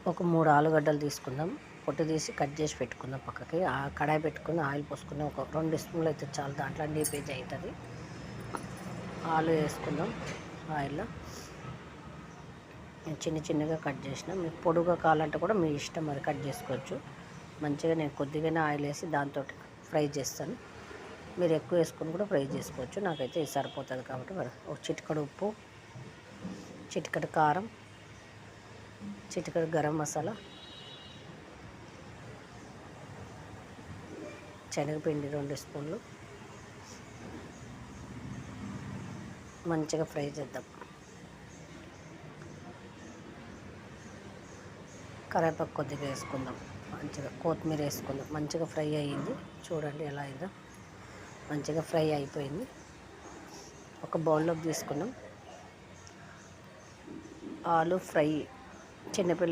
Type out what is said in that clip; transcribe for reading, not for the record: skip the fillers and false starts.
ఒక 3 ఆలుగడ్డలు తీసుకుందాం. పొట్టు తీసి కట్ చేసి పెట్టుకుందాం పక్కకి. ఆ కడాయి పెట్టుకుని ఆయిల్ పోసుకుందాం. ఒక 2 స్పూన్లు అయితే చాలు, దాంట్లో డీప్ ఫ్రై అవుతుంది. ఆలు వేసుకుందాం ఆయిల్లో. నేను చిన్న చిన్నగా కట్ చేసిన, మీకు పొడుగా కావాలంటే కూడా మీ ఇష్టం, మరి కట్ చేసుకోవచ్చు. మంచిగా నేను కొద్దిగానే ఆయిల్ వేసి దాంతో ఫ్రై చేస్తాను. మీరు ఎక్కువ వేసుకొని కూడా ఫ్రై చేసుకోవచ్చు. నాకైతే ఇది సరిపోతుంది కాబట్టి ఒక చిటికెడు ఉప్పు, చిటికెడు కారం, చిటికెడు గరం మసాలా, శనగపిండి 2 స్పూన్లు. మంచిగా ఫ్రై చేద్దాం. కరివేపాకు కొద్దిగా వేసుకుందాం. మంచిగా కొత్తిమీర వేసుకుందాం. మంచిగా ఫ్రై అయ్యింది, చూడండి ఎలా అయిందో. మంచిగా ఫ్రై అయిపోయింది. ఒక బౌల్లోకి తీసుకున్నాం. ఆలు ఫ్రై చిన్నపిల్ల